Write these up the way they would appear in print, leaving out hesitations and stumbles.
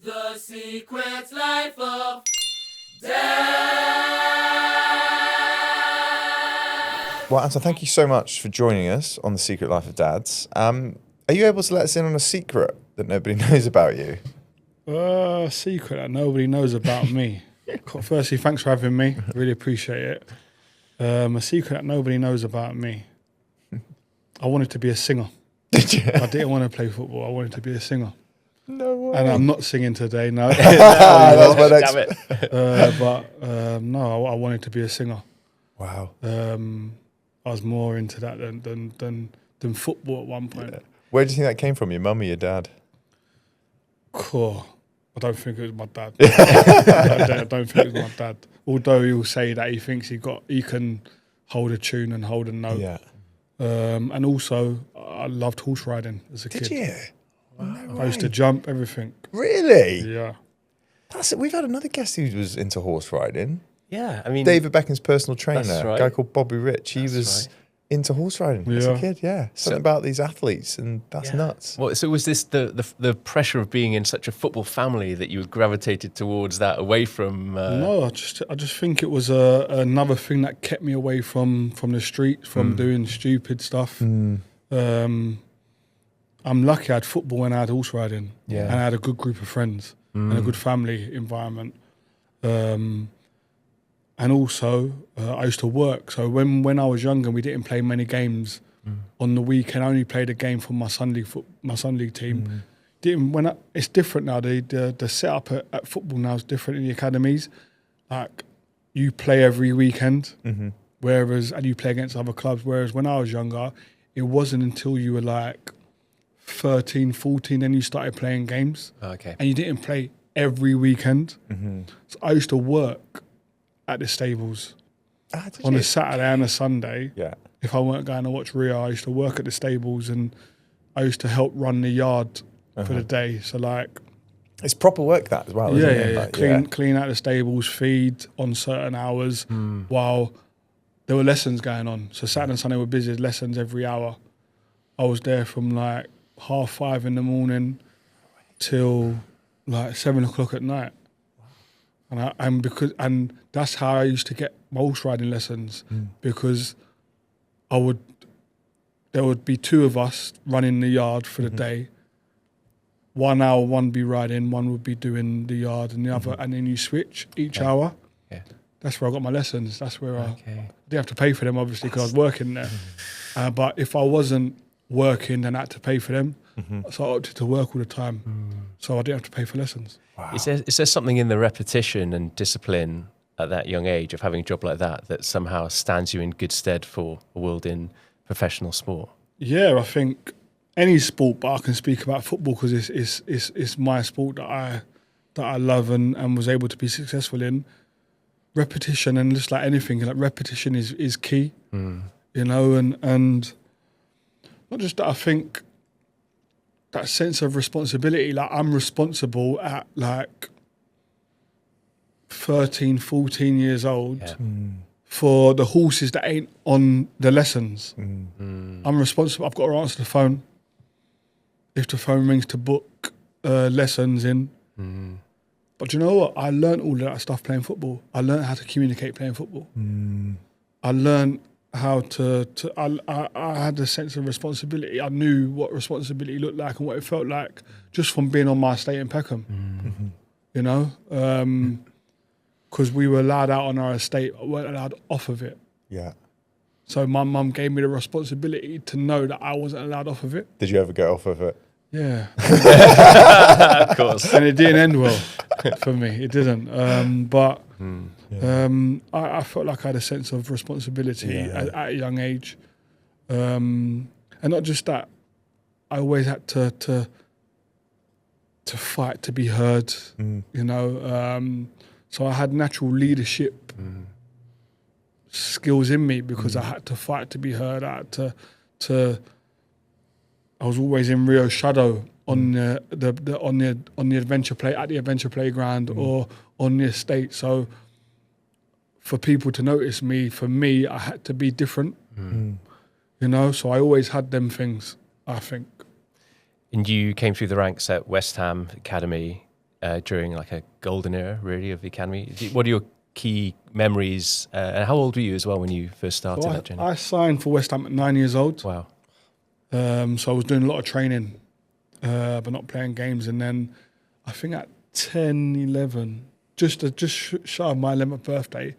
The Secret Life of Well, Anton, thank you so much for joining us on The Secret Life of Dads. Are you able to let us in on a secret that nobody knows about you? Secret that nobody knows about me. Firstly, thanks for having me. Really appreciate it. A secret that nobody knows about me. I wanted to be a singer. Did you? I didn't want to play football. I wanted to be a singer. No way. And I'm not singing today, no. That's my next... Damn it. No, I wanted to be a singer. Wow. I was more into that than football at one point. Yeah. Where do you think that came from? Your mum or your dad? Cool. I don't think it was my dad. I don't think it was my dad. Although he'll say that he thinks he can hold a tune and hold a note. Yeah. And also, I loved horse riding as a kid. Did you? No I used to way. jump, everything. Really? Yeah. We've had another guest who was into horse riding. Yeah, I mean, David Beckham's personal trainer, That's a right. guy called Bobby Rich. He was into horse riding as a Yeah. kid, yeah. Something about these athletes, and that's nuts. Well, so was this the pressure of being in such a football family that you gravitated towards that away from? No, I just think it was another thing that kept me away from the street, from doing stupid stuff. I'm lucky I had football and I had horse riding. Yeah. And I had a good group of friends and a good family environment. And also, I used to work. So when I was younger, we didn't play many games. On the weekend, I only played a game for my Sunday league team. It's different now. The setup at football now is different in the academies. Like, you play every weekend, and you play against other clubs. Whereas when I was younger, it wasn't until you were like 13, 14, then you started playing games. Okay. And you didn't play every weekend. So I used to work at the stables on a Saturday and a Sunday. Yeah. If I weren't going to watch Rio, I used to work at the stables and I used to help run the yard for the day. So like, It's proper work that as well, isn't it? Like, Clean out the stables, feed on certain hours while there were lessons going on. So Saturday and Sunday were busy, lessons every hour. I was there from like 5:30 in the morning till like 7 o'clock at night. And that's how I used to get my horse riding lessons because there would be two of us running the yard for the day. 1 hour, one would be riding, one would be doing the yard and the other, and then you switch each hour. Yeah. That's where I got my lessons. That's where I didn't have to pay for them, obviously, because I was working there. But if I wasn't working, then I had to pay for them. So I opted to work all the time. So I didn't have to pay for lessons. wow. Is there something in the repetition and discipline at that young age of having a job like that somehow stands you in good stead for a world in professional sport? Yeah, I think any sport, but I can speak about football because it's my sport that I love and was able to be successful in. Repetition, and just like anything, like repetition is key, you know, and not just that. I think that sense of responsibility, like I'm responsible at like 13, 14 years old for the horses that ain't on the lessons. I'm responsible. I've got to answer the phone if the phone rings to book lessons in. But you know what? I learned all of that stuff playing football. I learned how to communicate playing football. I learned how I had a sense of responsibility. I knew what responsibility looked like and what it felt like just from being on my estate in Peckham. You know? Because we were allowed out on our estate, but weren't allowed off of it. Yeah. So my mum gave me the responsibility to know that I wasn't allowed off of it. Did you ever get off of it? Yeah. Of course. And it didn't end well for me. It didn't. I felt like I had a sense of responsibility at a young age. And not just that, I always had to fight to be heard, you know. So I had natural leadership skills in me because I had to fight to be heard. I had I was always in Rio's shadow on the adventure playground or on the estate. So for people to notice me, for me, I had to be different. You know, so I always had them things, I think. And you came through the ranks at West Ham Academy. during like a golden era, really, of the academy. What are your key memories? And how old were you as well when you first started So that journey? I signed for West Ham at 9 years old. Wow. So I was doing a lot of training, but not playing games. And then I think at 10, 11, just shy of my 11th birthday,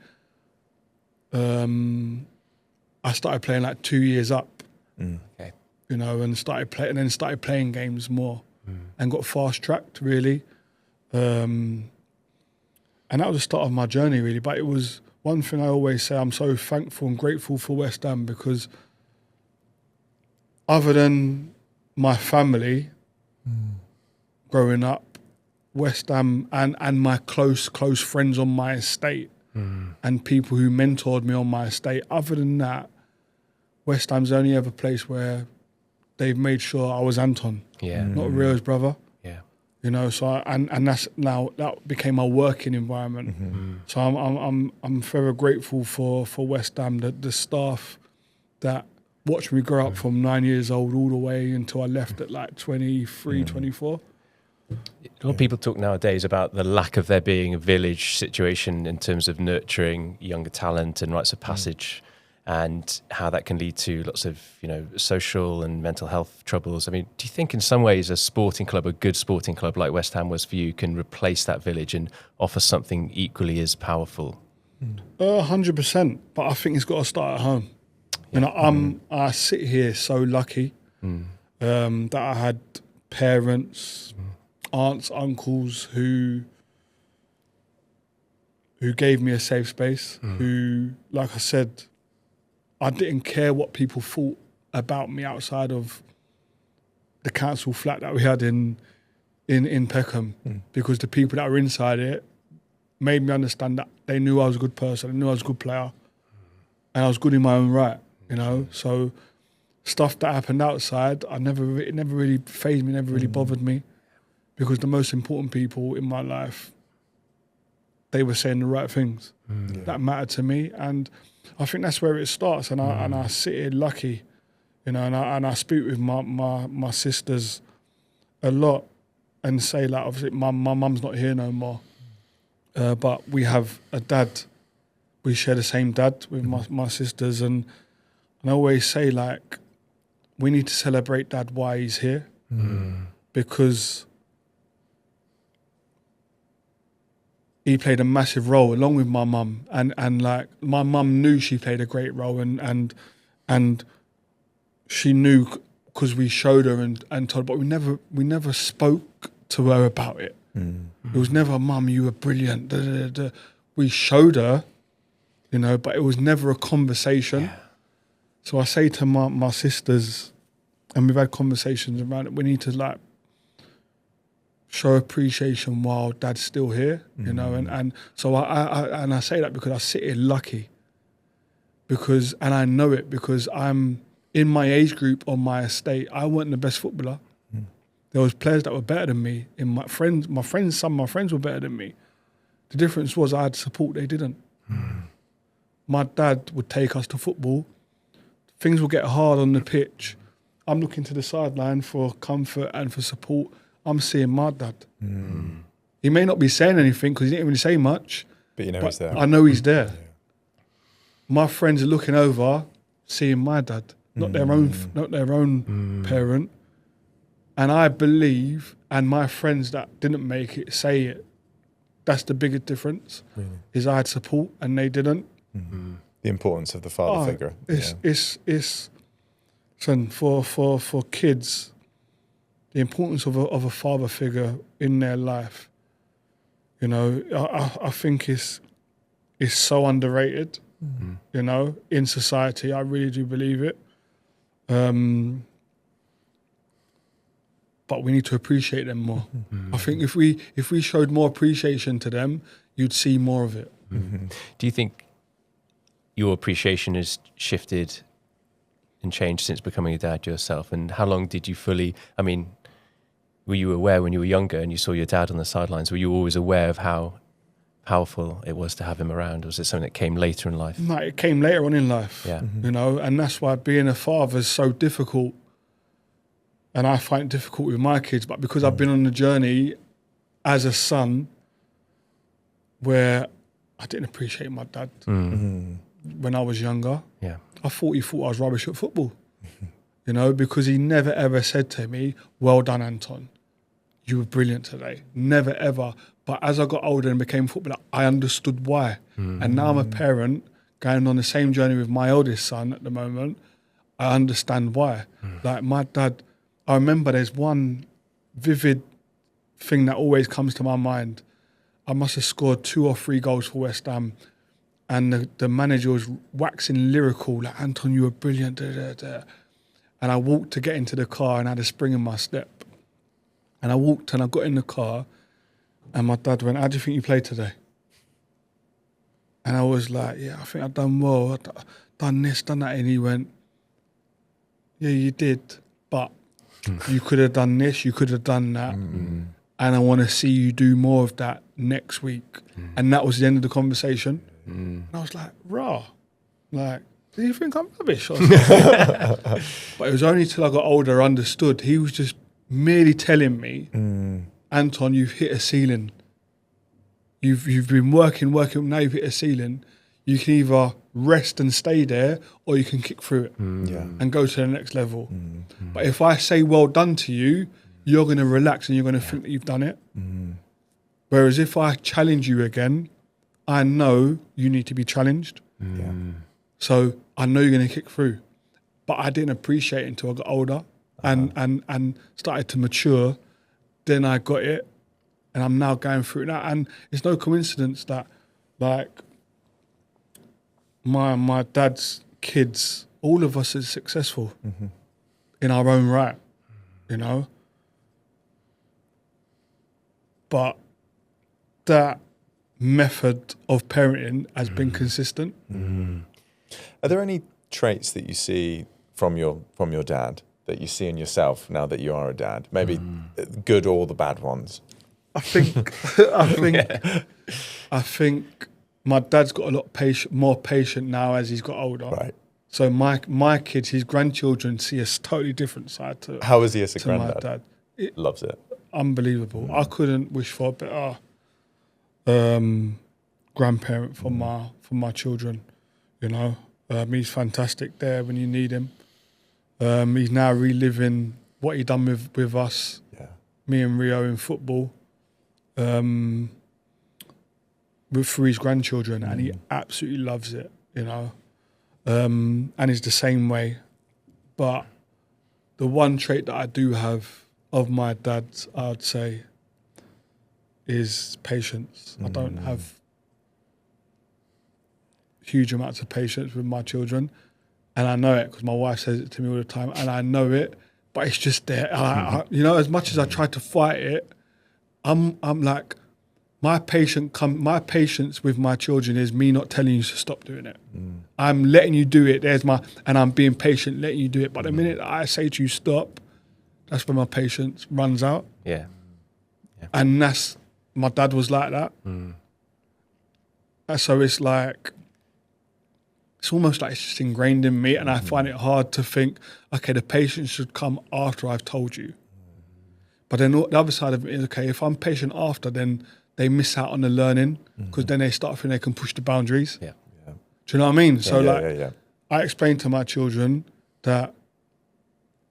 I started playing like 2 years up, Okay. you know, and started playing games more and got fast tracked really. And that was the start of my journey really. But it was one thing I always say, I'm so thankful and grateful for West Ham, because other than my family growing up, West Ham and my close friends on my estate and people who mentored me on my estate, other than that, West Ham's the only ever place where they've made sure I was Anton, Yeah. not Rio's brother. Yeah. You know, so and that's now that became my working environment. So I'm very grateful for West Ham, the staff that watched me grow up from 9 years old all the way until I left at like 23, 24. A lot of people talk nowadays about the lack of there being a village situation in terms of nurturing younger talent and rites of passage, and how that can lead to lots of, you know, social and mental health troubles. I mean, do you think in some ways a sporting club, a good sporting club like West Ham was for you, can replace that village and offer something equally as powerful? 100%. But I think it's got to start at home. You know, I sit here so lucky that I had parents, aunts, uncles who gave me a safe space, who, like I said, I didn't care what people thought about me outside of the council flat that we had in Peckham, because the people that were inside it made me understand that they knew I was a good person, they knew I was a good player, and I was good in my own right, you know. So stuff that happened outside, it never really fazed me, never really bothered me, because the most important people in my life, they were saying the right things that mattered to me, and I think that's where it starts. And I sit here lucky, you know, and I speak with my sisters a lot and say, like, obviously my mum's not here no more, but we have a dad. We share the same dad with my sisters, and I always say, like, we need to celebrate Dad while he's here, because he played a massive role along with my mum, and like my mum knew she played a great role, and she knew because we showed her and told her, but we never spoke to her about it. It was never, Mum, you were brilliant. Da, da, da, da. We showed her, you know, but it was never a conversation. Yeah. So I say to my sisters, and we've had conversations around it, we need to like show appreciation while Dad's still here, you know, and so I say that because I sit here lucky, and I know it because I'm in my age group on my estate. I wasn't the best footballer. There was players that were better than me. Some of my friends were better than me. The difference was I had support, they didn't. My dad would take us to football. Things will get hard on the pitch. I'm looking to the sideline for comfort and for support. I'm seeing my dad. He may not be saying anything because he didn't really say much. But you know he's there. I know he's there. Yeah. My friends are looking over, seeing my dad, not their own parent. And I believe, and my friends that didn't make it say it, that's the biggest difference, is I had support and they didn't. The importance of the father figure. It's for kids, the importance of a father figure in their life, you know, I think is so underrated, you know, in society. I really do believe it. But we need to appreciate them more. I think if we showed more appreciation to them, you'd see more of it. Do you think your appreciation has shifted and changed since becoming a dad yourself? And how long did you fully, I mean, were you aware when you were younger and you saw your dad on the sidelines, were you always aware of how powerful it was to have him around? Or was it something that came later in life? No, it came later on in life, you know, and that's why being a father is so difficult. And I find it difficult with my kids, but because I've been on the journey as a son where I didn't appreciate my dad when I was younger. Yeah. I thought he thought I was rubbish at football, you know, because he never ever said to me, "Well done, Anton. You were brilliant today." Never ever. But as I got older and became a footballer, I understood why. And now I'm a parent going on the same journey with my eldest son at the moment. I understand why. Like my dad, I remember there's one vivid thing that always comes to my mind. I must have scored 2 or 3 goals for West Ham, and the manager was waxing lyrical, like, "Anton, you were brilliant." Da, da, da. And I walked to get into the car and I had a spring in my step. And I walked and I got in the car and my dad went, "How do you think you played today?" And I was like, "Yeah, I think I've done well. I've done this, done that." And he went, "Yeah, you did, but you could have done this, you could have done that. And I want to see you do more of that next week." And that was the end of the conversation. And I was like, "Rah, like, do you think I'm rubbish?" But it was only till I got older I understood. He was just merely telling me, "Anton, you've hit a ceiling. You've been working, now you've hit a ceiling. You can either rest and stay there or you can kick through it and go to the next level. But if I say well done to you, you're going to relax and you're going to think that you've done it. Whereas if I challenge you again, I know you need to be challenged. So I know you're going to kick through." But I didn't appreciate it until I got older and started to mature. Then I got it, and I'm now going through it now. And it's no coincidence that, like, my dad's kids, all of us are successful in our own right, you know. But that method of parenting has been consistent. Are there any traits that you see from your dad that you see in yourself now that you are a dad? Maybe good or the bad ones. I think my dad's got a lot more patient now as he's got older. Right. So my kids, his grandchildren, see a totally different side to How is he as a to my granddad? dad. Loves it. Unbelievable. I couldn't wish for a better grandparent for my children. You know, he's fantastic there when you need him. He's now reliving what he done with us, me and Rio in football, through his grandchildren, and he absolutely loves it. You know, and he's the same way. But the one trait that I do have of my dad's, I'd say, is patience. I don't have huge amounts of patience with my children, and I know it because my wife says it to me all the time, and I know it, but it's just there. You know, as much as I try to fight it, I'm like, my patience with my children is me not telling you to stop doing it. I'm letting you do it. And I'm being patient, letting you do it. But the minute that I say to you stop, that's when my patience runs out. Yeah. And my dad was like that. And so it's like, it's almost like it's just ingrained in me, and I find it hard to think, okay, the patience should come after I've told you. But then the other side of it is, okay, if I'm patient after, then they miss out on the learning, because then they start thinking they can push the boundaries. Yeah. Do you know what I mean? So Yeah. I explain to my children that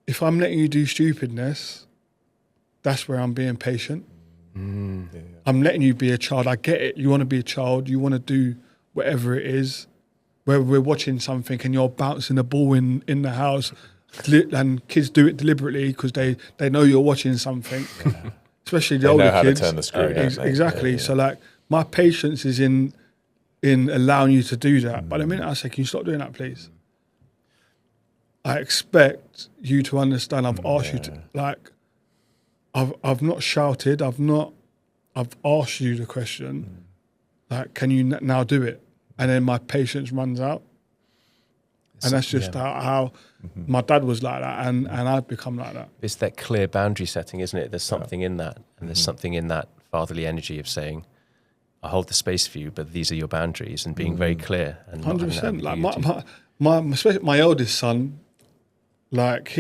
if I'm letting you do stupidness, that's where I'm being patient. I'm letting you be a child. I get it. You want to be a child. You want to do whatever it is. Where we're watching something and you're bouncing the ball in the house, and kids do it deliberately because they know you're watching something. Especially the older know how kids. to turn the screw. Exactly. Yeah. So like, my patience is in allowing you to do that. But the minute I say, "Can you stop doing that, please?" I expect you to understand. I've asked you to, like, I've not shouted. I've asked you the question, like, can you now do it? And then my patience runs out. And that's just how my dad was like that, and I've become like that. It's that clear boundary setting, isn't it? There's something in that, and there's something in that fatherly energy of saying, "I hold the space for you, but these are your boundaries," and being very clear. And 100%. Like especially my eldest son, like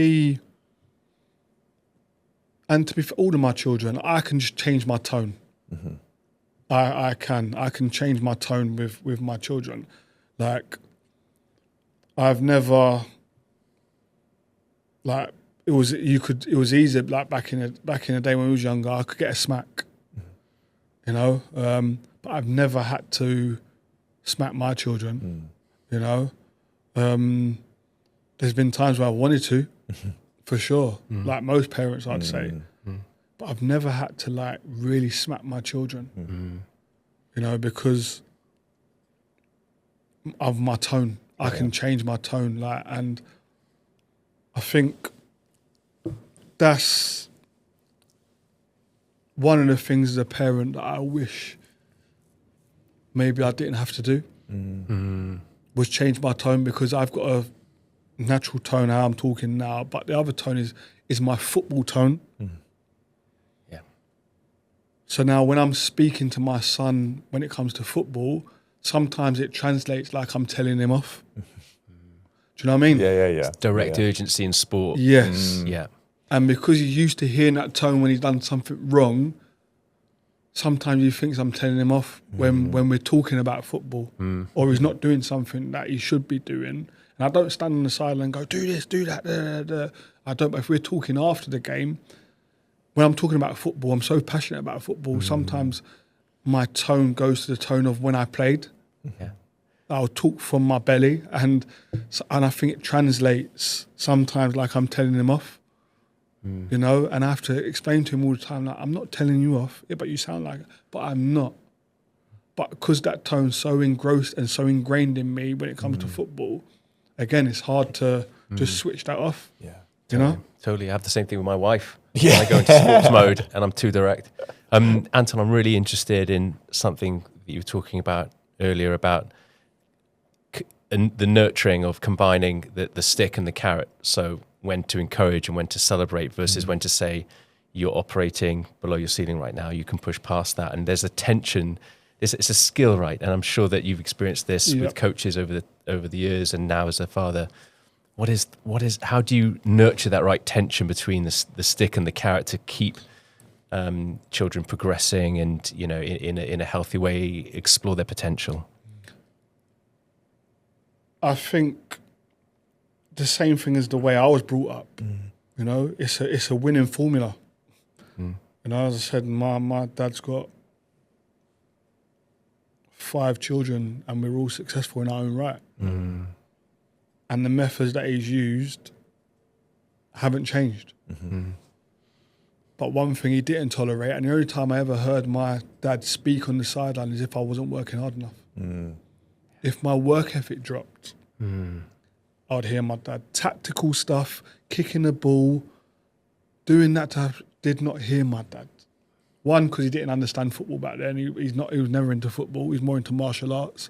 and to be for all of my children, I can just change my tone. I can change my tone with my children. Like, I've never, like, it was easy, like back in the day when I was younger, I could get a smack, you know, but I've never had to smack my children, you know. There's been times where I wanted to, for sure, like most parents, I'd say, but I've never had to like really smack my children, you know, because of my tone. I can change my tone, like, and I think that's one of the things as a parent that I wish maybe I didn't have to do, was change my tone, because I've got a natural tone how I'm talking now, but the other tone is my football tone. Yeah. So now when I'm speaking to my son when it comes to football, sometimes it translates like I'm telling him off. Do you know what I mean? Yeah. Direct urgency in sport. Yes. Yeah. And because he's used to hearing that tone when he's done something wrong, sometimes he thinks I'm telling him off when we're talking about football, or he's not doing something that he should be doing. And I don't stand on the sideline and go, do this, do that, da, da, da. I don't, but if we're talking after the game, when I'm talking about football, I'm so passionate about football, sometimes my tone goes to the tone of when I played. Yeah. I'll talk from my belly, and I think it translates sometimes like I'm telling him off. You know, and I have to explain to him all the time, like, I'm not telling you off, but you sound like it, but I'm not. But because that tone's so engrossed and so ingrained in me when it comes to football, again, it's hard to just switch that off. Yeah. You know? Totally. I have the same thing with my wife. Yeah. I go into sports mode and I'm too direct. Anton, I'm really interested in something that you were talking about earlier about the nurturing of combining the stick and the carrot. So when to encourage and when to celebrate versus when to say you're operating below your ceiling right now, you can push past that. And there's a tension, it's a skill, right? And I'm sure that you've experienced this with coaches over the years and now as a father. How do you nurture that right tension between the stick and the carrot to keep children progressing and, you know, in a healthy way, explore their potential? I think the same thing as the way I was brought up. You know, it's a winning formula. You know, as I said, my dad's got 5 children and we're all successful in our own right. And the methods that he's used haven't changed. But one thing he didn't tolerate, and the only time I ever heard my dad speak on the sideline is if I wasn't working hard enough. If my work ethic dropped, I'd hear my dad. Tactical stuff, kicking the ball, doing that type, did not hear my dad. One, because he didn't understand football back then. He was never into football. He was more into martial arts.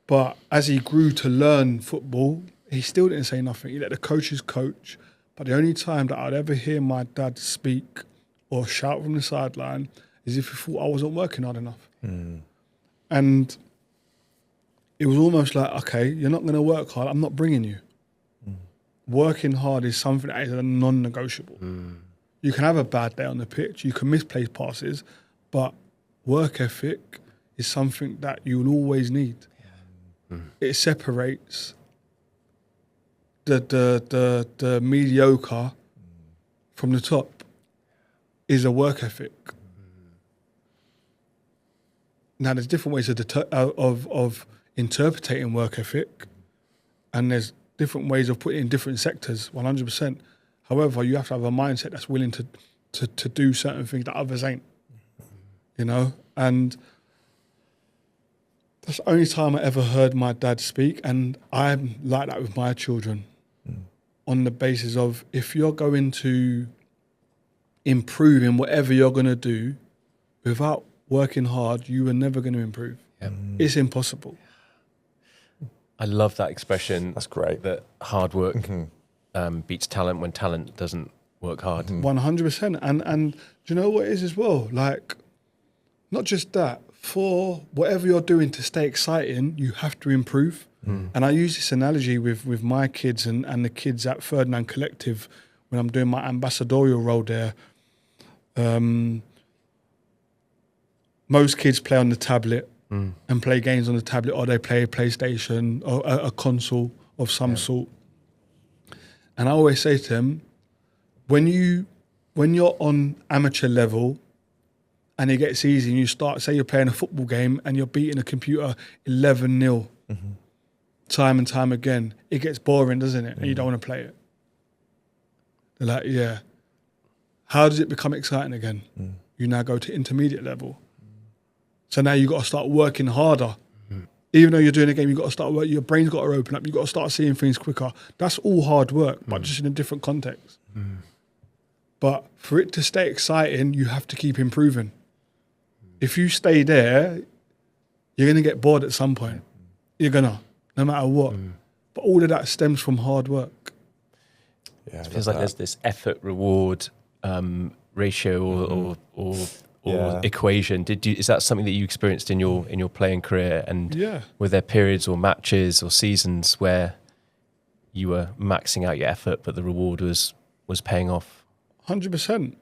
But as he grew to learn football, he still didn't say nothing. He let the coaches coach. But the only time that I'd ever hear my dad speak or shout from the sideline is if he thought I wasn't working hard enough. And it was almost like, okay, you're not going to work hard, I'm not bringing you. Working hard is something that is a non-negotiable. You can have a bad day on the pitch, you can misplace passes, but work ethic is something that you will always need. It separates the mediocre from the top is a work ethic. Now, there's different ways of interpreting work ethic, and there's different ways of putting it in different sectors, 100%. However, you have to have a mindset that's willing to do certain things that others ain't, you know? And that's the only time I ever heard my dad speak, and I'm like that with my children on the basis of if you're going to improve in whatever you're going to do, without working hard, you are never going to improve. It's impossible. I love that expression. That's great. That hard work beats talent when talent doesn't work hard. 100%. And do you know what it is as well? Like, not just that, for whatever you're doing to stay exciting, you have to improve. And I use this analogy with my kids and the kids at Ferdinand Collective when I'm doing my ambassadorial role there. most kids play on the tablet and play games on the tablet, or they play a PlayStation or a console of some sort. And I always say to them, when you're on amateur level and it gets easy and you start, say you're playing a football game and you're beating a computer 11-0 time and time again, it gets boring, doesn't it? And you don't want to play it. They're like, yeah. How does it become exciting again? You now go to intermediate level. So now you've got to start working harder. Even though you're doing a game, you've got to start working, your brain's got to open up, you've got to start seeing things quicker. That's all hard work, but just in a different context. But for it to stay exciting, you have to keep improving. If you stay there, you're going to get bored at some point. You're going to, no matter what. But all of that stems from hard work. Yeah, It feels like there's this effort reward ratio or equation. Is that something that you experienced in your playing career? And were there periods or matches or seasons where you were maxing out your effort, but the reward was paying off? 100%.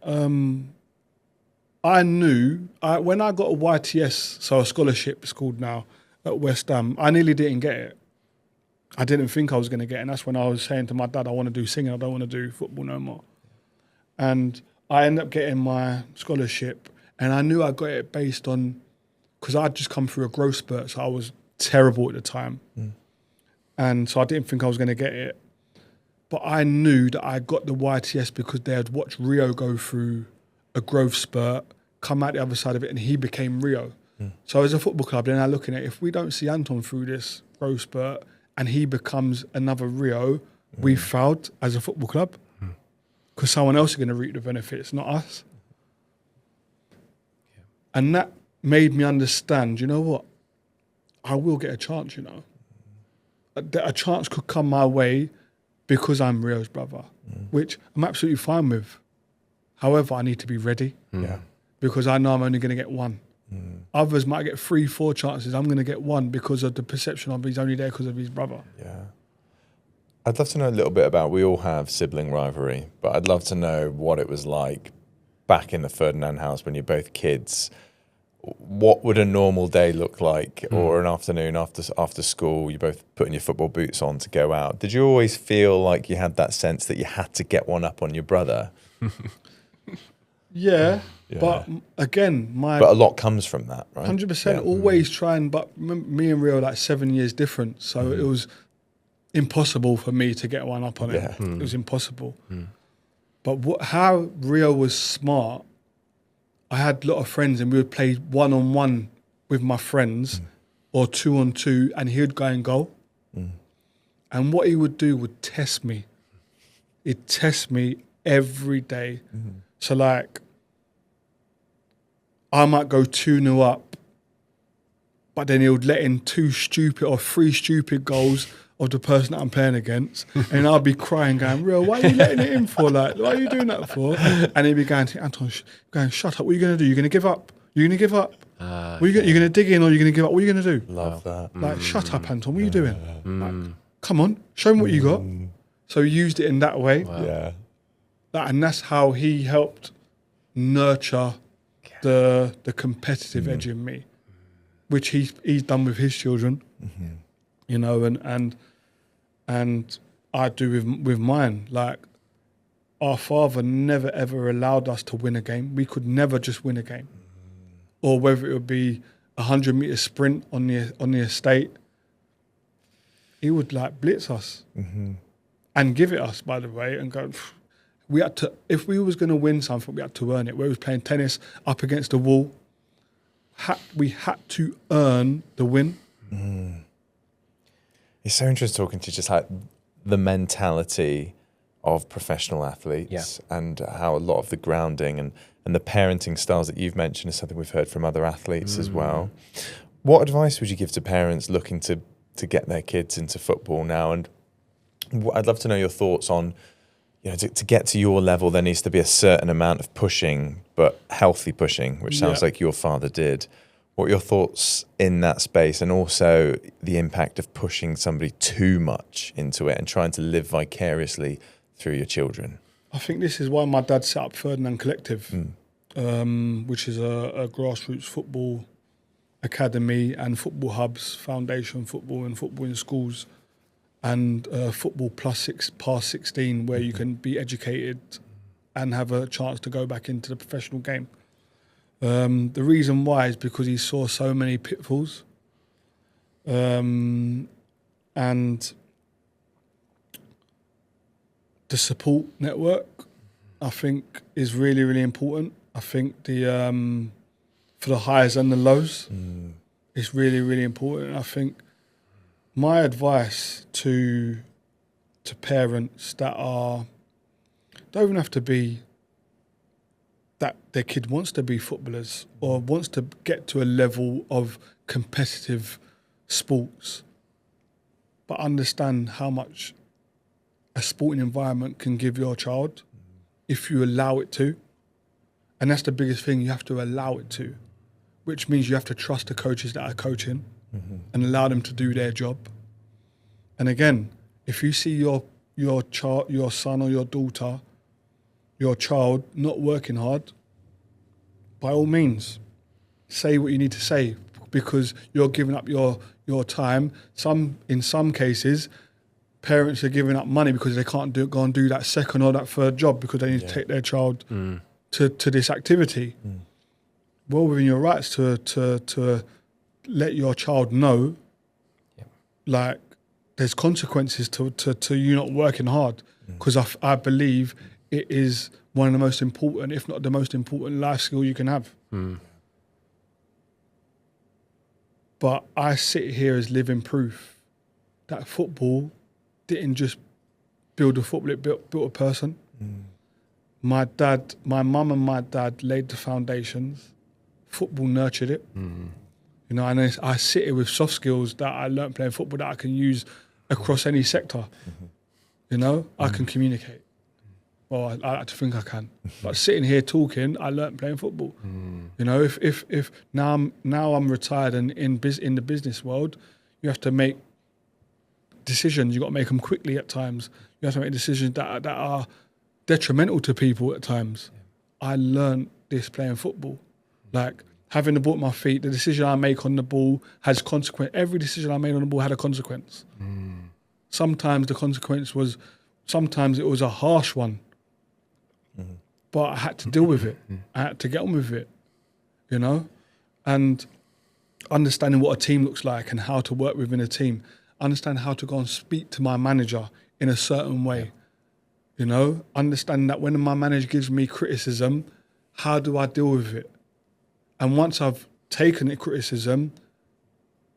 I knew when I got a YTS, so a scholarship it's called now, at West Ham, I nearly didn't get it. I didn't think I was going to get it. And that's when I was saying to my dad, I want to do singing, I don't want to do football no more. And I ended up getting my scholarship, and I knew I got it based on, because I'd just come through a growth spurt, so I was terrible at the time. And so I didn't think I was going to get it. But I knew that I got the YTS because they had watched Rio go through a growth spurt, come out the other side of it, and he became Rio. So as a football club, then I'm looking at, if we don't see Anton through this growth spurt and he becomes another Rio, we failed as a football club, because someone else is going to reap the benefits, not us. And that made me understand, you know what? I will get a chance, you know. A chance could come my way because I'm Rio's brother, which I'm absolutely fine with. However, I need to be ready because I know I'm only going to get one. Others might get 3-4 chances. I'm going to get one because of the perception of he's only there because of his brother. Yeah. I'd love to know a little bit about, we all have sibling rivalry, but I'd love to know what it was like back in the Ferdinand house when you're both kids. What would a normal day look like, or an afternoon after school, you're both putting your football boots on to go out? Did you always feel like you had that sense that you had to get one up on your brother? Yeah, but again, but a lot comes from that, right? 100%. Always trying, but me and Rio are like 7 years different, so it was impossible for me to get one up on it. It was impossible. But how Rio was smart, I had a lot of friends and we would play 1-on-1 with my friends or 2-on-2, and he would go and goal. And what he would do would test me. He'd test me every day. So like, I might go 2-0 up, but then he would let in 2 stupid or 3 stupid goals of the person that I'm playing against, and I'll be crying, going, "Real, why are you letting it in for? Like, why are you doing that for?" And he'd be going to Anton, going, "Shut up! What are you going to do? You're going to give up? You're going to give up? You're going to dig in, or you're going to give up? What are you going to do?" Love that. Like, shut up, Anton. What are you doing? Like, come on, show me what you got. So he used it in that way. Yeah. And that's how he helped nurture the competitive edge in me, which he's done with his children, you know, and I do with mine. Like, our father never ever allowed us to win a game. We could never just win a game, or whether it would be a 100-meter sprint on the estate. He would like blitz us and give it us, by the way, and go. We had to, if we was going to win something, we had to earn it. Where we was playing tennis up against the wall, we had to earn the win. It's so interesting talking to you, just like the mentality of professional athletes and how a lot of the grounding and the parenting styles that you've mentioned is something we've heard from other athletes as well. What advice would you give to parents looking to get their kids into football now? And I'd love to know your thoughts on, you know, to get to your level, there needs to be a certain amount of pushing, but healthy pushing, which sounds like your father did. What are your thoughts in that space, and also the impact of pushing somebody too much into it and trying to live vicariously through your children? I think this is why my dad set up Ferdinand Collective. which is a grassroots football academy and football hubs, foundation football and football in schools, and football past 16, where you can be educated and have a chance to go back into the professional game. The reason why is because he saw so many pitfalls, and the support network, I think, is really, really important. I think for the highs and the lows, it's really, really important. I think my advice to parents that don't even have to be that their kid wants to be footballers or wants to get to a level of competitive sports, but understand how much a sporting environment can give your child if you allow it to. And that's the biggest thing, you have to allow it to, which means you have to trust the coaches that are coaching and allow them to do their job. And again, if you see your son or your daughter, your child not working hard, by all means, say what you need to say, because you're giving up your time. In some cases, parents are giving up money because they can't go and do that second or that third job because they need to take their child to this activity. Well within your rights to let your child know, like, there's consequences to you not working hard, because I believe it is one of the most important, if not the most important life skill you can have. But I sit here as living proof that football didn't just build a football, it built a person. My mum and my dad laid the foundations. Football nurtured it. You know, and I sit here with soft skills that I learned playing football that I can use across any sector. You know, I can communicate. Well, I like to think I can. But sitting here talking, I learned playing football. You know, if now I'm retired and in the business world, you have to make decisions. You got to make them quickly at times. You have to make decisions that are detrimental to people at times. I learned this playing football. Like, having the ball at my feet, the decision I make on the ball has consequence. Every decision I made on the ball had a consequence. Sometimes the consequence was, sometimes it was a harsh one, but I had to deal with it. I had to get on with it, you know? And understanding what a team looks like and how to work within a team, understand how to go and speak to my manager in a certain way, you know? Understanding that when my manager gives me criticism, how do I deal with it? And once I've taken the criticism,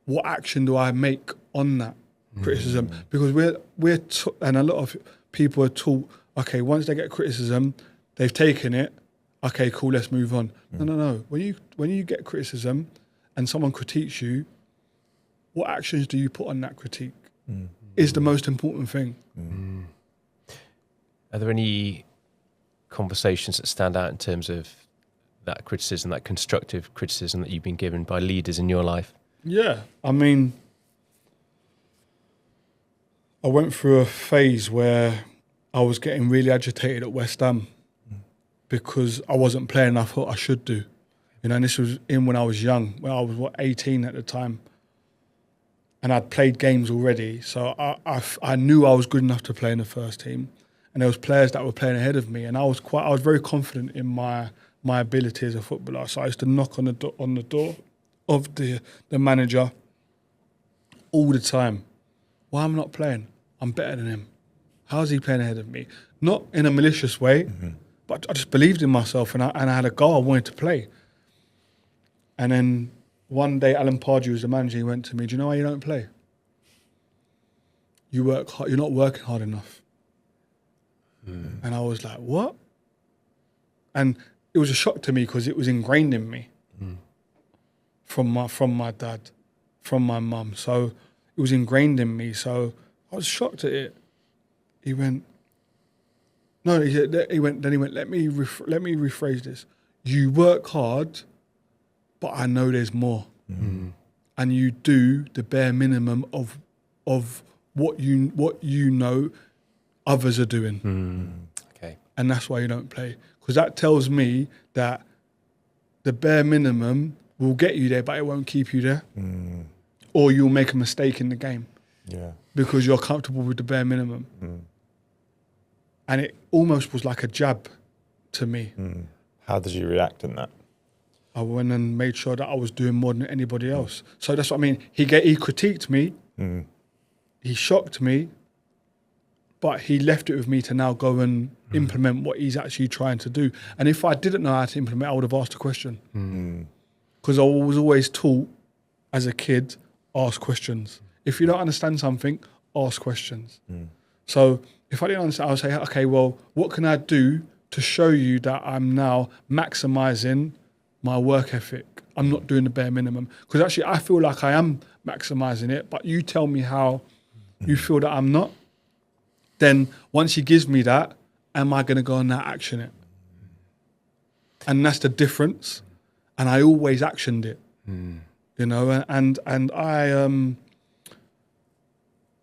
what action do I make on that criticism? Because we're and a lot of people are taught, okay, once they get criticism, they've taken it, okay, cool, let's move on. No. When you get criticism and someone critiques you, what actions do you put on that critique is the most important thing. Are there any conversations that stand out in terms of that criticism, that constructive criticism that you've been given by leaders in your life? Yeah, I mean, I went through a phase where I was getting really agitated at West Ham because I wasn't playing I thought I should do. You know, and this was when I was young, when I was 18 at the time. And I'd played games already, so I knew I was good enough to play in the first team. And there was players that were playing ahead of me, and I was very confident in my ability as a footballer. So I used to knock on the door of the manager all the time. Why am I not playing? I'm better than him. How's he playing ahead of me? Not in a malicious way, but I just believed in myself, and I had a goal. I wanted to play. And then one day, Alan Pardew was the manager. He went to me, "Do you know why you don't play? You work hard. You're not working hard enough." And I was like, "What?" And it was a shock to me because it was ingrained in me from my dad, from my mum. So it was ingrained in me. So I was shocked at it. He went, "No." He went. Then he went, "Let me rephrase this. You work hard, but I know there's more, and you do the bare minimum of what you know others are doing." Okay. And that's why you don't play. Because that tells me that the bare minimum will get you there, but it won't keep you there. Or you'll make a mistake in the game because you're comfortable with the bare minimum. And it almost was like a jab to me. How did you react in that? I went and made sure that I was doing more than anybody else. So that's what I mean. He critiqued me. He shocked me. But he left it with me to now go and implement what he's actually trying to do. And if I didn't know how to implement, I would have asked a question. Because I was always taught as a kid, ask questions. If you don't understand something, ask questions. So if I didn't understand, I would say, okay, well, what can I do to show you that I'm now maximizing my work ethic? I'm not doing the bare minimum. Because actually, I feel like I am maximizing it, but you tell me how you feel that I'm not. Then once he gives me that, am I going to go and now action it? And that's the difference. And I always actioned it, you know. And I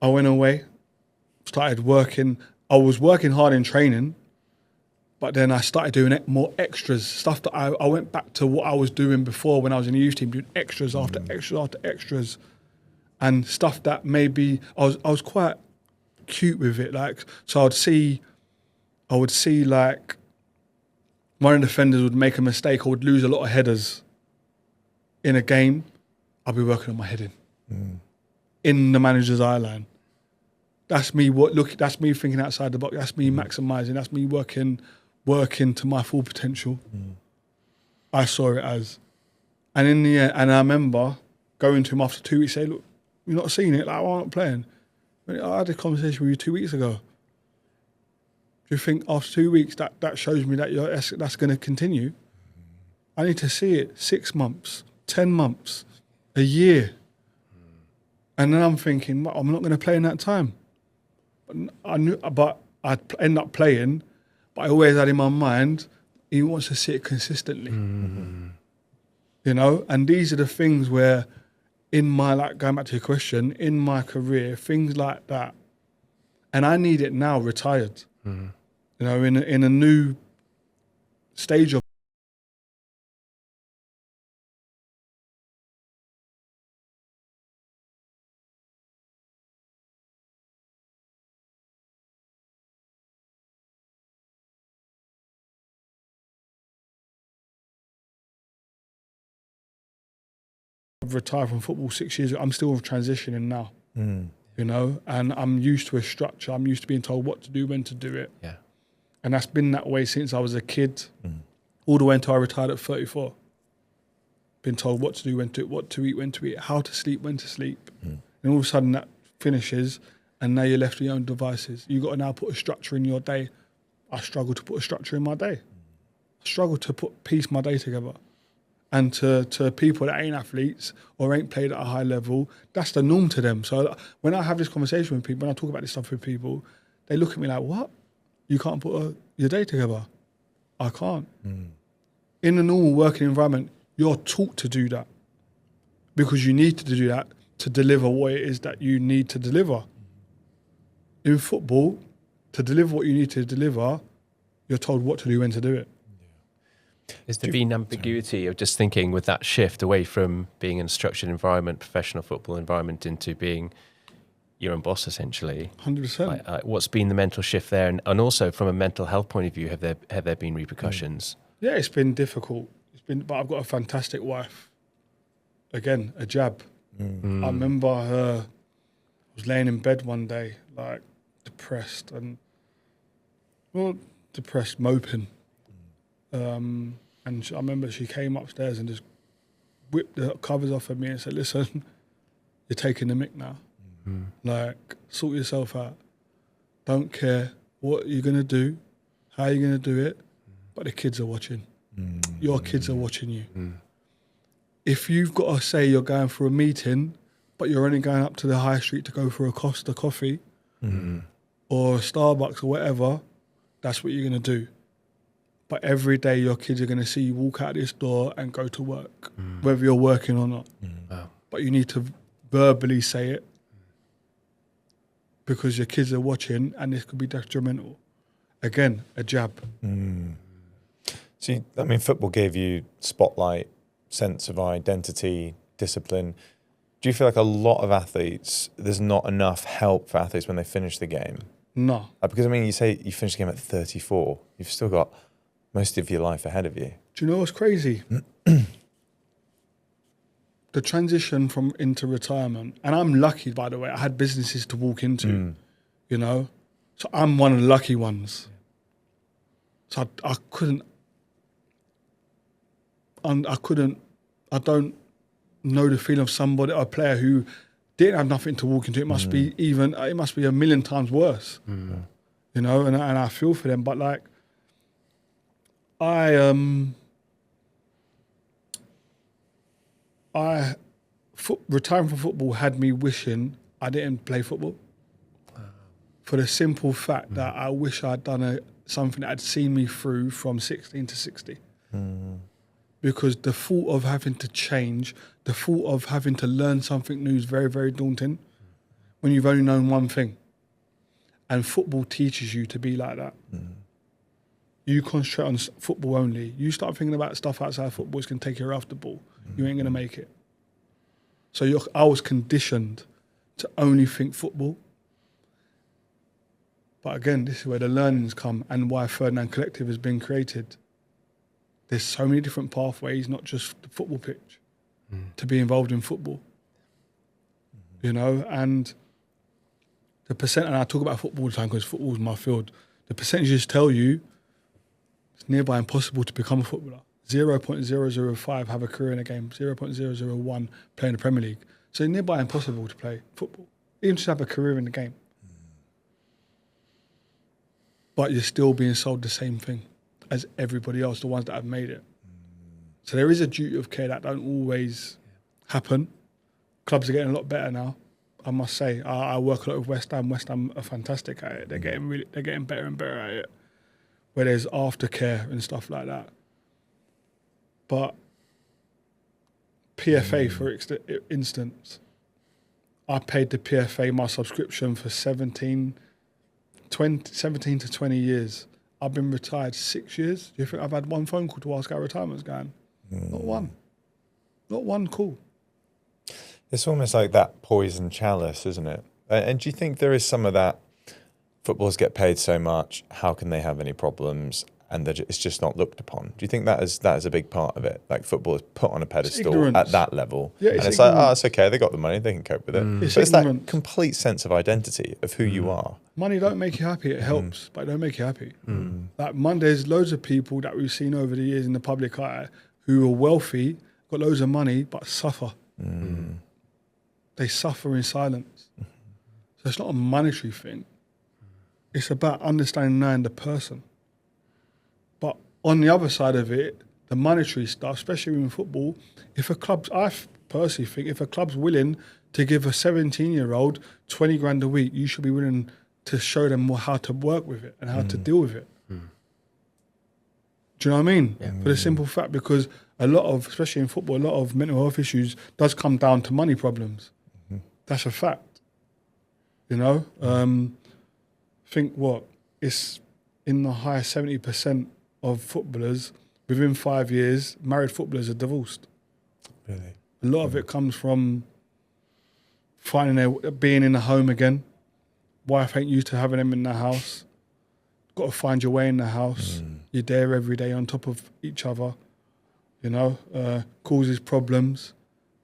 went away, started working. I was working hard in training, but then I started doing more extras, stuff that I went back to what I was doing before when I was in the youth team, doing extras after extras after extras, and stuff that maybe I was quite cute with it. Like, so I would see like one of the defenders would make a mistake or would lose a lot of headers in a game. I'll be working on my heading in the manager's eye line. That's me. That's me thinking outside the box. That's me maximizing. That's me working to my full potential. I saw it as, and in the end, and I remember going to him after 2 weeks, say, "Look, you're not seeing it. Like, I wasn't playing. I had a conversation with you 2 weeks ago. Do you think after 2 weeks that shows me that that's going to continue? I need to see it 6 months, 10 months, a year." And then I'm thinking, well, I'm not going to play in that time. But I'd end up playing, but I always had in my mind, he wants to see it consistently. You know, and these are the things where in my, like, going back to your question, in my career, things like that, and I need it now retired. You know, in a new stage of retired from football 6 years ago. I'm still transitioning now, you know, and I'm used to a structure. I'm used to being told what to do, when to do it. Yeah. And that's been that way since I was a kid, all the way until I retired at 34. Been told what to do, when to, what to eat, when to eat, how to sleep, when to sleep. And all of a sudden that finishes, and now you're left with your own devices. You've got to now put a structure in your day. I struggle to put a structure in my day. I struggle to piece my day together. And to people that ain't athletes or ain't played at a high level, that's the norm to them. So when I have this conversation with people, when I talk about this stuff with people, they look at me like, what? You can't put your day together? I can't. In a normal working environment, you're taught to do that because you need to do that to deliver what it is that you need to deliver. In football, to deliver what you need to deliver, you're told what to do, when to do it. Is there been ambiguity of just thinking with that shift away from being in a structured environment, professional football environment, into being your own boss, essentially? 100%. What's been the mental shift there? And also from a mental health point of view, have there been repercussions? Yeah, it's been difficult. But I've got a fantastic wife. Again, a jab. I remember I was laying in bed one day, like depressed, moping. And I remember she came upstairs and just whipped the covers off of me and said, "Listen, you're taking the mick now. Like, sort yourself out. Don't care what you're going to do, how you're going to do it, but the kids are watching. Your kids are watching you. If you've got to say you're going for a meeting, but you're only going up to the high street to go for a Costa coffee or Starbucks or whatever, that's what you're going to do. But every day your kids are going to see you walk out this door and go to work, whether you're working or not. Wow. But you need to verbally say it because your kids are watching and this could be detrimental." Again, a jab. So, I mean, football gave you spotlight, sense of identity, discipline. Do you feel like a lot of athletes, there's not enough help for athletes when they finish the game? No. Because, I mean, you say you finish the game at 34. You've still got most of your life ahead of you. Do you know what's crazy? The transition into retirement, and I'm lucky, by the way, I had businesses to walk into, you know? So I'm one of the lucky ones. So I don't know the feeling of somebody, a player who didn't have nothing to walk into. It must be a million times worse, you know, and I feel for them. But like, retiring from football had me wishing I didn't play football. For the simple fact that I wish I'd done something that had seen me through from 16 to 60. Because the thought of having to change, the thought of having to learn something new is very, very daunting when you've only known one thing. And football teaches you to be like that. You concentrate on football only. You start thinking about stuff outside football, it's going to take you off the ball. You ain't going to make it. So I was conditioned to only think football. But again, this is where the learnings come and why Ferdinand Collective has been created. There's so many different pathways, not just the football pitch, to be involved in football. You know, and the percent, and I talk about football all the time because football is my field, the percentages tell you it's nearby impossible to become a footballer. 0.005 have a career in a game, 0.001 play in the Premier League. So it's nearby impossible to play football, even just have a career in the game. But you're still being sold the same thing as everybody else, the ones that have made it. So there is a duty of care that don't always happen. Clubs are getting a lot better now, I must say. I work a lot with West Ham. West Ham are fantastic at it. They're getting better and better at it, where there's aftercare and stuff like that. But PFA, for instance, I paid the PFA my subscription for 17 to 20 years. I've been retired 6 years. Do you think I've had one phone call to ask how retirement's going? Not one. Not one call. It's almost like that poison chalice, isn't it? And do you think there is some of that? Footballers get paid so much. How can they have any problems? And it's just not looked upon. Do you think that is a big part of it? Like football is put on a pedestal at that level. Yeah, and it's like, oh, it's okay. They got the money. They can cope with it. It's that complete sense of identity of who you are. Money don't make you happy. It helps, but it don't make you happy. Like there's loads of people that we've seen over the years in the public eye who are wealthy, got loads of money, but suffer. They suffer in silence. So it's not a monetary thing. It's about understanding knowing the person. But on the other side of it, the monetary stuff, especially in football, I personally think if a club's willing to give a 17-year-old 20 grand a week, you should be willing to show them how to work with it and how to deal with it. Do you know what I mean? Yeah. For the simple fact, because especially in football, a lot of mental health issues does come down to money problems. That's a fact. You know? It's in the high 70% of footballers, within 5 years, married footballers are divorced. Really? A lot of it comes from being in the home again. Wife ain't used to having them in the house. Got to find your way in the house. You're there every day on top of each other. You know, causes problems.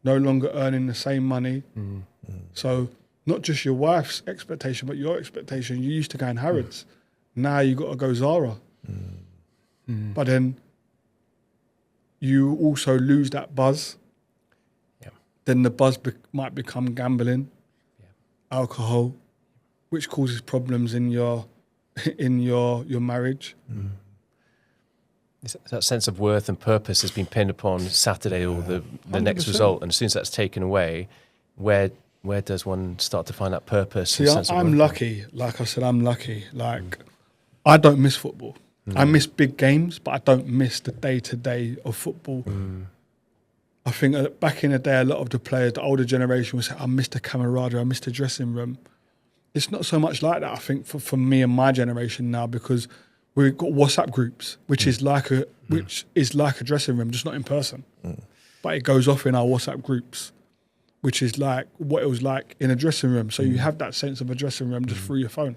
No longer earning the same money. So not just your wife's expectation, but your expectation. You used to go in Harrods. Now you got to go Zara. But then you also lose that buzz. Yeah. Then the buzz might become gambling, alcohol, which causes problems in your marriage. That sense of worth and purpose has been pinned upon Saturday or the next 100%. result, and as soon as that's taken away, where does one start to find that purpose? See, and sense of I'm worth? lucky. Like I said, I'm lucky. Like, I don't miss football. I miss big games, but I don't miss the day-to-day of football. I think back in the day, a lot of the players, the older generation would say, I miss the camaraderie, I miss the dressing room. It's not so much like that, I think, for me and my generation now, because we've got WhatsApp groups, which is like which is like a dressing room, just not in person. But it goes off in our WhatsApp groups, which is like what it was like in a dressing room. So you have that sense of a dressing room just through your phone.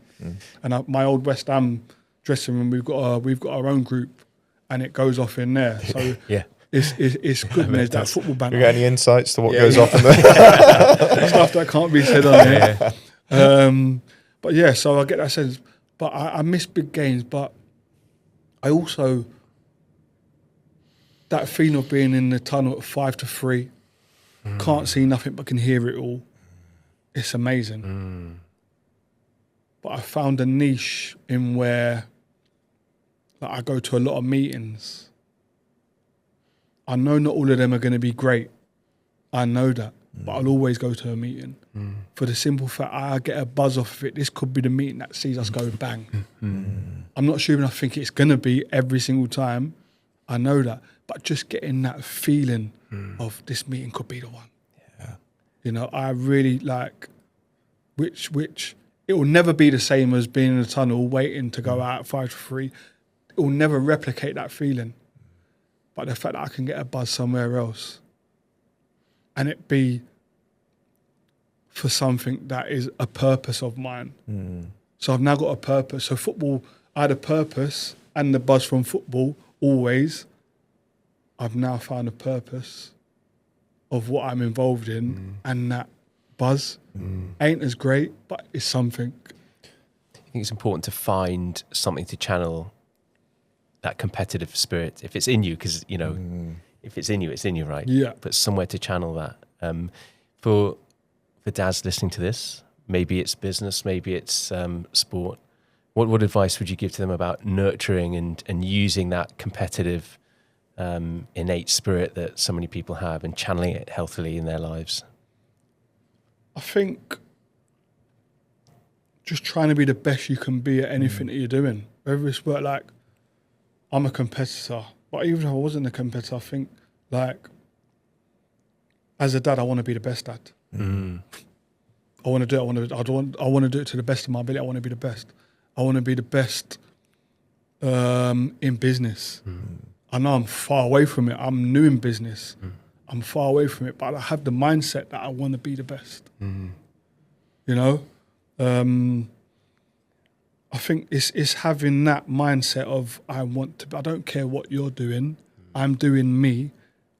And my old West Ham dressing room, we've got our own group, and it goes off in there. So it's good. And there's that football banner. You got any insights to what goes off in there? Stuff that can't be said on here. But yeah, so I get that sense. But I miss big games. But I also, that feeling of being in the tunnel at 5 to 3, can't see nothing but can hear it all. It's amazing. But I found a niche in where I go to a lot of meetings. I know not all of them are going to be great. I know that. But I'll always go to a meeting for the simple fact I get a buzz off of it. This could be the meeting that sees us go bang. I'm not sure even I think it's going to be every single time. I know that. But just getting that feeling of this meeting could be the one. Yeah. You know, I really like, which it will never be the same as being in a tunnel waiting to go out at 5 to 3. It will never replicate that feeling. But the fact that I can get a buzz somewhere else and it be for something that is a purpose of mine. So I've now got a purpose. So football, I had a purpose and the buzz from football always. I've now found a purpose of what I'm involved in, and that buzz ain't as great, but it's something. I think it's important to find something to channel that competitive spirit. If it's in you, because, you know, if it's in you, right? Yeah. But somewhere to channel that. For dads listening to this, maybe it's business, maybe it's sport. What advice would you give to them about nurturing and using that competitive innate spirit that so many people have and channeling it healthily in their lives? I think just trying to be the best you can be at anything that you're doing. Whether it's work, like, I'm a competitor, but even if I wasn't a competitor, I think, like, as a dad, I want to be the best dad. I want to do it. I want to do it to the best of my ability. I want to be the best. I want to be the best in business. I know I'm far away from it. I'm new in business. I'm far away from it, but I have the mindset that I want to be the best. You know, I think it's having that mindset of I don't care what you're doing. I'm doing me,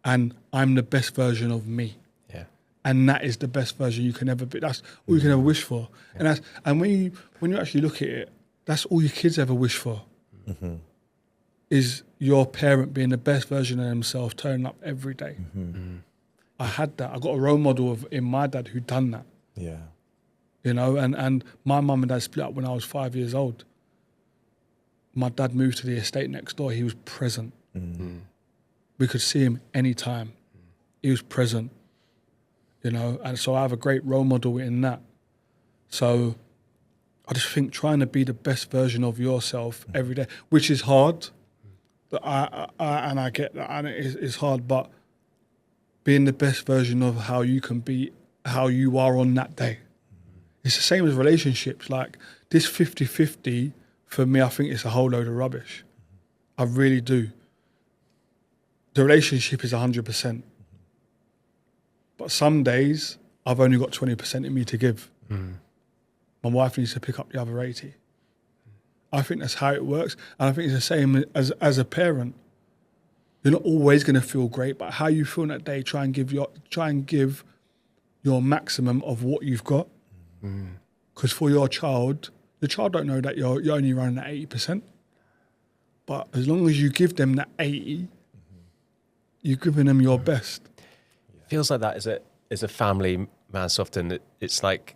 and I'm the best version of me. Yeah, and that is the best version you can ever be. That's all you can ever wish for. Yeah. And when you actually look at it, that's all your kids ever wish for. Is your parent being the best version of themselves, turning up every day. I had that. I got a role model in my dad who done that. Yeah. You know, and my mum and dad split up when I was 5 years old. My dad moved to the estate next door. He was present. We could see him anytime. He was present. You know, and so I have a great role model in that. So I just think trying to be the best version of yourself every day, which is hard. But I get that, and it's hard, but being the best version of how you can be, how you are on that day. It's the same as relationships. Like, this 50-50, for me, I think it's a whole load of rubbish. I really do. The relationship is 100%. But some days, I've only got 20% in me to give. My wife needs to pick up the other 80. I think that's how it works. And I think it's the same as a parent. You're not always going to feel great, but how you feel that day, try and give your maximum of what you've got. Because for your child, the child don't know that you're only running at 80%. But as long as you give them that 80, you're giving them your best. Feels like that as a family man. So often it's like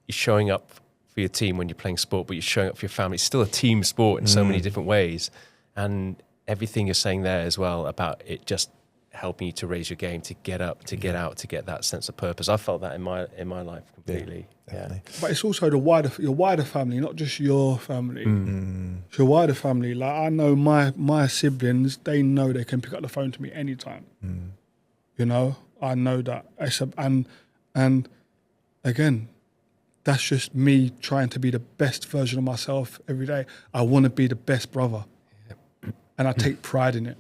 you're showing up for your team when you're playing sport, but you're showing up for your family. It's still a team sport in so many different ways. And everything you're saying there as well about it just helping you to raise your game, to get up, to get out, to get that sense of purpose. I felt that in my life completely. Yeah. But it's also your wider family, not just your family. It's your wider family. Like, I know my siblings, they know they can pick up the phone to me anytime. You know, I know that. And again, that's just me trying to be the best version of myself every day. I want to be the best brother. And I take pride in it.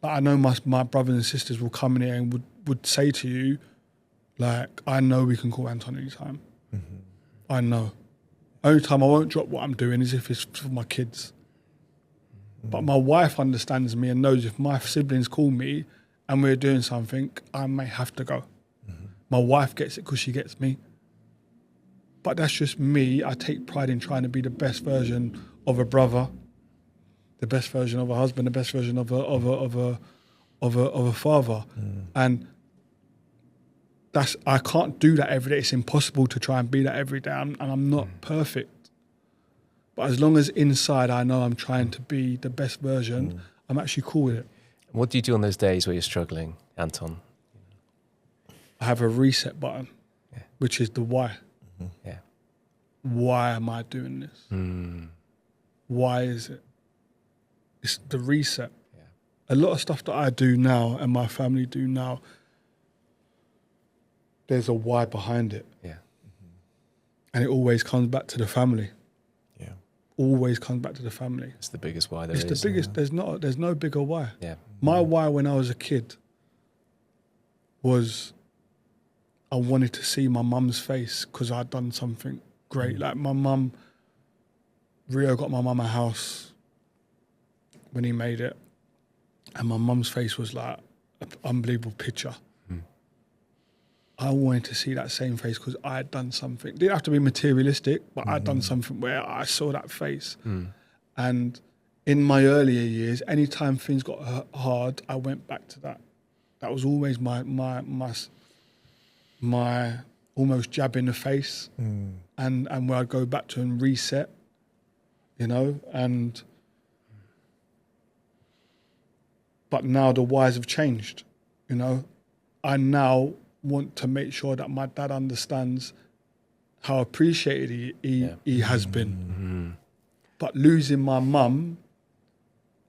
Like, I know my brothers and sisters will come in here and would say to you, like, I know we can call Anton anytime. I know. Only time I won't drop what I'm doing is if it's for my kids. But my wife understands me and knows if my siblings call me and we're doing something, I may have to go. My wife gets it because she gets me. But that's just me. I take pride in trying to be the best version of a brother, the best version of a husband, the best version of a father. And I can't do that every day. It's impossible to try and be that every day, and I'm not perfect. But as long as inside I know I'm trying to be the best version, I'm actually cool with it. What do you do on those days where you're struggling, Anton? I have a reset button, which is the why. Yeah. Why am I doing this? Why is it? It's the reset. Yeah. A lot of stuff that I do now and my family do now, there's a why behind it. Yeah. And it always comes back to the family. Yeah. Always comes back to the family. It's the biggest why there is. It's the biggest. There's no bigger why. Yeah. My why when I was a kid was I wanted to see my mum's face because I'd done something great. Like my mum, Rio got my mum a house when he made it, and my mum's face was like an unbelievable picture. I wanted to see that same face because I had done something. It didn't have to be materialistic, but I'd done something where I saw that face. And in my earlier years, anytime things got hard, I went back to that. That was always my almost jab in the face, and where I'd go back to and reset, but now the whys have changed, I now want to make sure that my dad understands how appreciated he has been. But losing my mum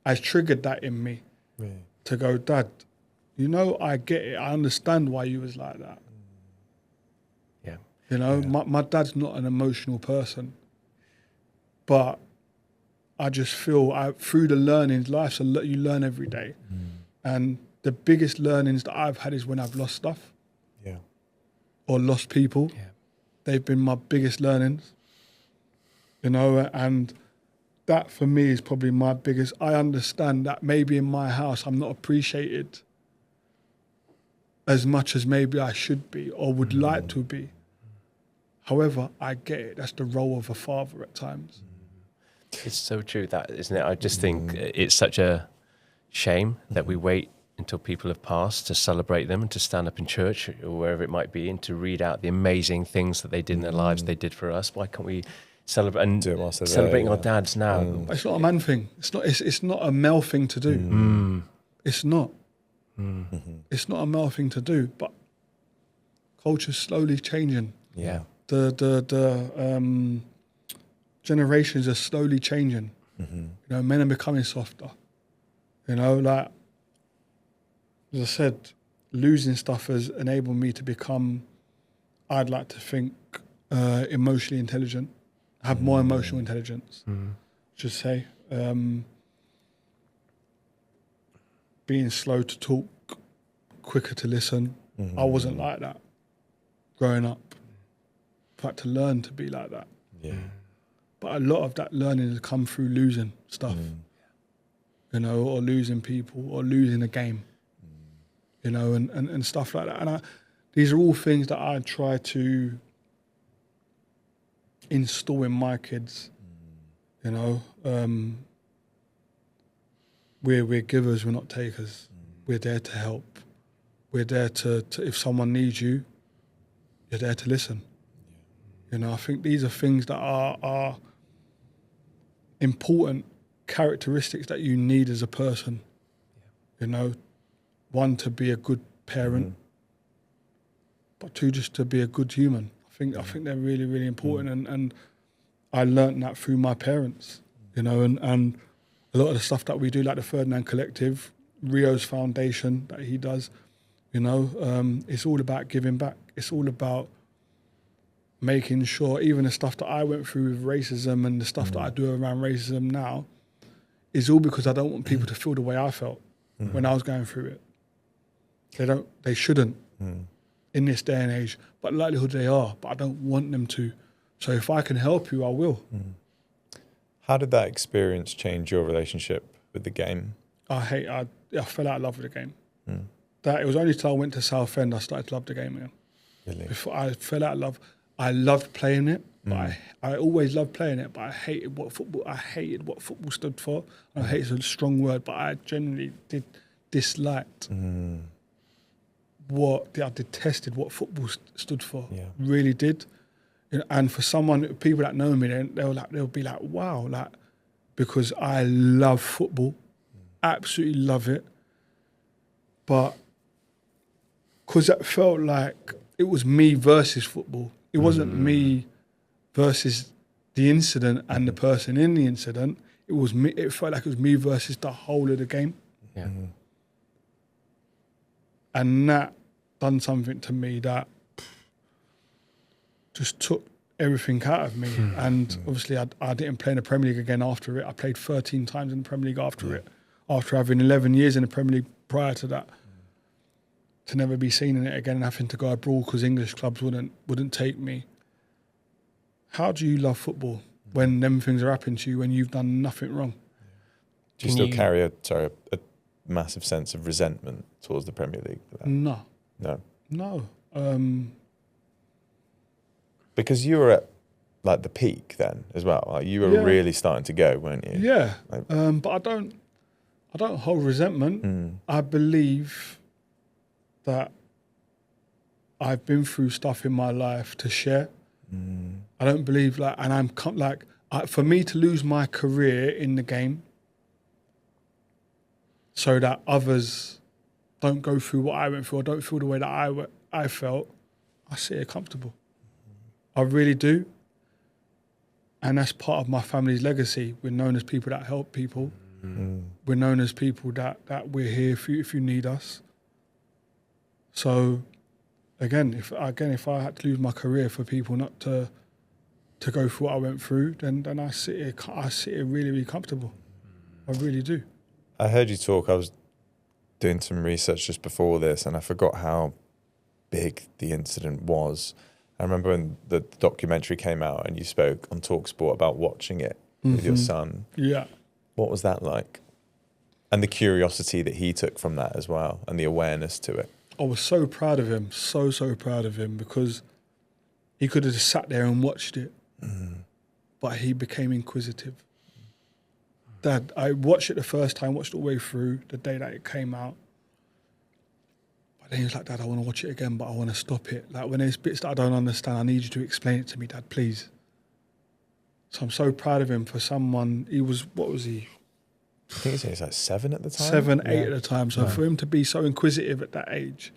has triggered that in me to go, Dad, I get it. I understand why you was like that. My dad's not an emotional person, but I just feel through the learnings, life's you learn every day. And the biggest learnings that I've had is when I've lost stuff or lost people. They've been my biggest learnings, and that for me is probably my biggest. I understand that maybe in my house I'm not appreciated as much as maybe I should be or would like to be. However, I get it. That's the role of a father at times. It's so true, that, isn't it? I just think it's such a shame that we wait until people have passed to celebrate them and to stand up in church or wherever it might be and to read out the amazing things that they did in their lives, they did for us. Why can't we celebrate and do it whilst they're celebrating there, our dads now? But it's not a man thing. It's not a male thing to do. It's not. It's not a male thing to do. But culture's slowly changing. Yeah. The generations are slowly changing. Men are becoming softer. Like as I said, losing stuff has enabled me to become, I'd like to think, emotionally intelligent, have more emotional intelligence, should say. Being slow to talk, quicker to listen. I wasn't like that growing up. I've had to learn to be like that. But a lot of that learning has come through losing stuff, or losing people, or losing a game, and stuff like that. And these are all things that I try to install in my kids. We're givers, we're not takers. We're there to help. We're there to if someone needs you, you're there to listen. I think these are things that are important characteristics that you need as a person. One, to be a good parent, but two, just to be a good human. I think they're really, really important, and I learnt that through my parents. And a lot of the stuff that we do, like the Ferdinand Collective, Rio's foundation that he does, it's all about giving back. It's all about making sure, even the stuff that I went through with racism and the stuff that I do around racism now, is all because I don't want people to feel the way I felt when I was going through it. They shouldn't in this day and age, but likelihood they are, but I don't want them to. So if I can help you, I will. How did that experience change your relationship with the game? I fell out of love with the game. That it was only till I went to Southend I started to love the game again. Really? Before I fell out of love, I loved playing it, but I always loved playing it, but I hated what football stood for. I hate is a strong word, but I genuinely disliked I detested what football stood for. Yeah. Really did. You know, and for people that know me, they'll be like, wow, like, because I love football, absolutely love it, but because it felt like it was me versus football. It wasn't me versus the incident and the person in the incident. It was me. It felt like it was me versus the whole of the game. Yeah. And that done something to me that just took everything out of me. And obviously I didn't play in the Premier League again after it. I played 13 times in the Premier League after it, after having 11 years in the Premier League prior to that. To never be seen in it again and having to go abroad because English clubs wouldn't take me. How do you love football when them things are happening to you when you've done nothing wrong? Do you still carry a massive sense of resentment towards the Premier League? No. No. Because you were at like the peak then as well. Like you were really starting to go, weren't you? Yeah. But I don't hold resentment. I believe that I've been through stuff in my life to share. I don't believe for me to lose my career in the game so that others don't go through what I went through or don't feel the way that I felt, I sit here comfortable. I really do. And that's part of my family's legacy. We're known as people that help people. We're known as people that we're here if you need us. So, again, if I had to lose my career for people not to go through what I went through, then I sit here really, really comfortable. I really do. I heard you talk. I was doing some research just before this, and I forgot how big the incident was. I remember when the documentary came out, and you spoke on TalkSport about watching it with your son. Yeah. What was that like? And the curiosity that he took from that as well, and the awareness to it. I was so proud of him, so proud of him, because he could have just sat there and watched it, but he became inquisitive. Dad, I watched it the first time, watched it all the way through the day that it came out. But then he was like, Dad, I want to watch it again, but I want to stop it. Like, when there's bits that I don't understand, I need you to explain it to me, Dad, please. So I'm so proud of him for someone, what was he? I think he was like 7 at the time. 7, 8 at the time. So for him to be so inquisitive at that age,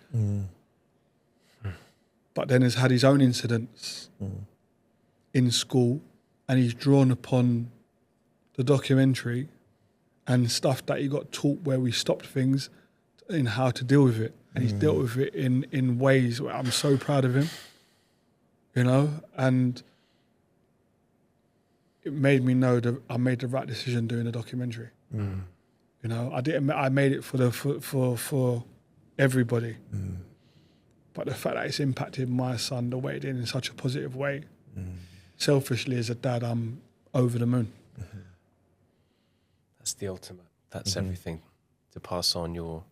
but then has had his own incidents in school, and he's drawn upon the documentary and stuff that he got taught where we stopped things in how to deal with it. And he's dealt with it in ways where I'm so proud of him, you know, and it made me know that I made the right decision doing the documentary. You know, I made it for everybody. But the fact that it's impacted my son the way it did in such a positive way, selfishly as a dad, I'm over the moon. That's the ultimate. That's everything. To pass on your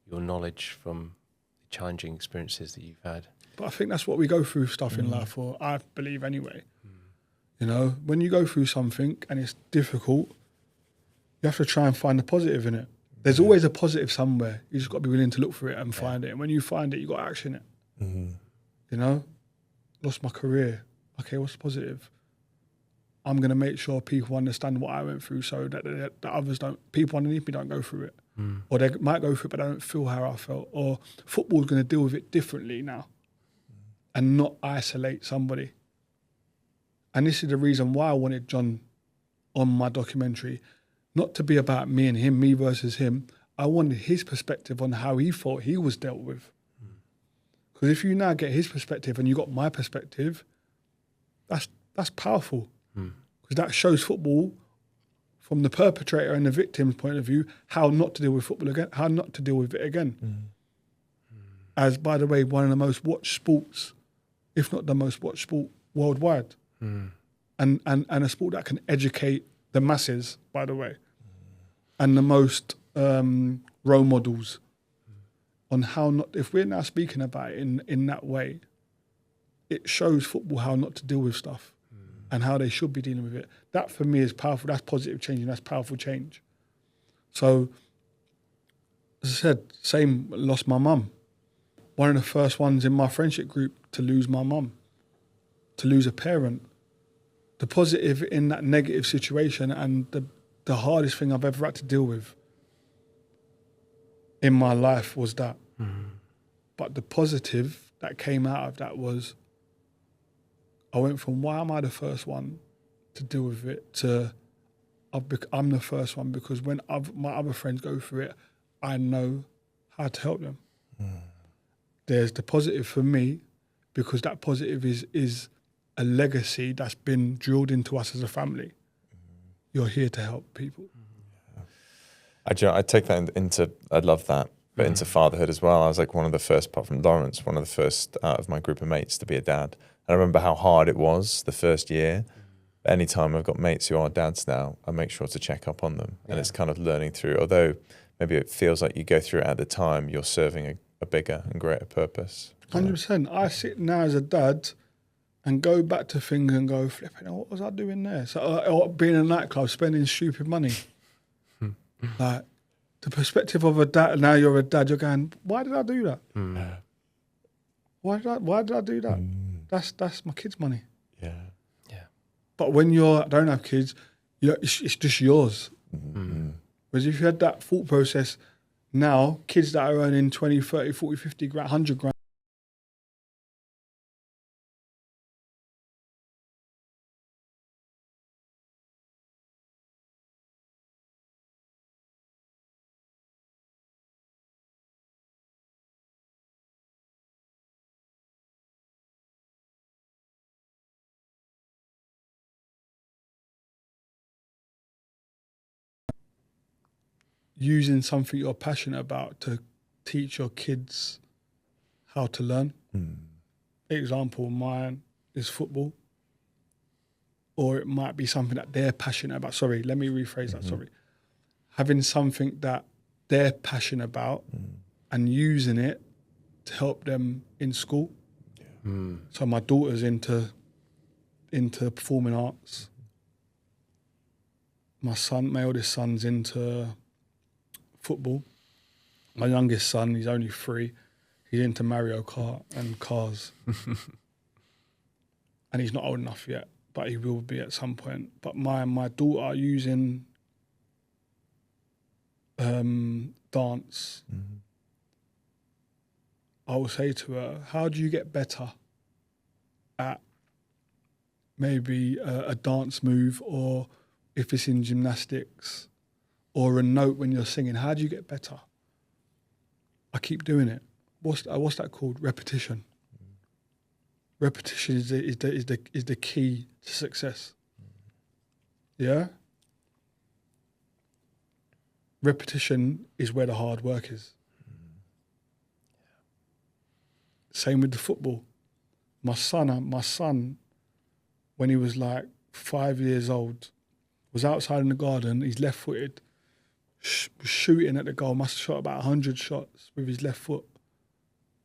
knowledge from the challenging experiences that you've had. But I think that's what we go through stuff in life for, I believe anyway. You know, when you go through something and it's difficult, you have to try and find the positive in it. There's always a positive somewhere. You just got to be willing to look for it and find it. And when you find it, you got to action it. You know, lost my career. Okay, what's positive? I'm going to make sure people understand what I went through so that others people underneath me don't go through it. Or they might go through it, but they don't feel how I felt. Or football's going to deal with it differently now and not isolate somebody. And this is the reason why I wanted John on my documentary, not to be about me and him, me versus him. I wanted his perspective on how he thought he was dealt with. Because if you now get his perspective and you got my perspective, that's powerful. Because that shows football from the perpetrator and the victim's point of view, how not to deal with football again, how not to deal with it again. As, by the way, one of the most watched sports, if not the most watched sport worldwide. And a sport that can educate the masses, by the way, and the most role models on how not, if we're now speaking about it in that way, it shows football how not to deal with stuff and how they should be dealing with it. That for me is powerful. That's positive change and that's powerful change. So, as I said, same, lost my mum. One of the first ones in my friendship group to lose my mum, to lose a parent. The positive in that negative situation and the hardest thing I've ever had to deal with in my life was that. But the positive that came out of that was I went from why am I the first one to deal with it to I'm the first one because when my other friends go through it, I know how to help them. There's the positive for me because that positive is a legacy that's been drilled into us as a family. You're here to help people. I take that into, I love that, but into fatherhood as well. I was like one of the first, apart from Lawrence, one of the first out of my group of mates to be a dad. And I remember how hard it was the first year. Anytime I've got mates who are dads now, I make sure to check up on them. And it's kind of learning through, although maybe it feels like you go through it at the time, you're serving a bigger and greater purpose. 100%. I sit now as a dad and go back to things and go, flipping, what was I doing there? So, or being in a nightclub, spending stupid money. Like, the perspective of a dad, now you're a dad, you're going, why did I do that? Why did I do that? That's my kids' money. Yeah. But when I don't have kids, it's just yours. Whereas if you had that thought process now, kids that are earning 20, 30, 40, 50 grand, 100 grand, using something you're passionate about to teach your kids how to learn. Example, mine is football. Or it might be something that they're passionate about. Sorry, let me rephrase that, sorry. Having something that they're passionate about and using it to help them in school. So my daughter's into performing arts. My oldest son's into football. My youngest son, he's only 3. He's into Mario Kart and cars. And he's not old enough yet, but he will be at some point. But my daughter using dance, I will say to her, how do you get better at maybe a dance move, or if it's in gymnastics, or a note when you're singing, how do you get better? I keep doing it. What's that called? Repetition. Repetition is the key to success. Yeah? Repetition is where the hard work is. Same with the football. My son, when he was like 5 years old, was outside in the garden, he's left-footed, shooting at the goal, must have shot about 100 shots with his left foot.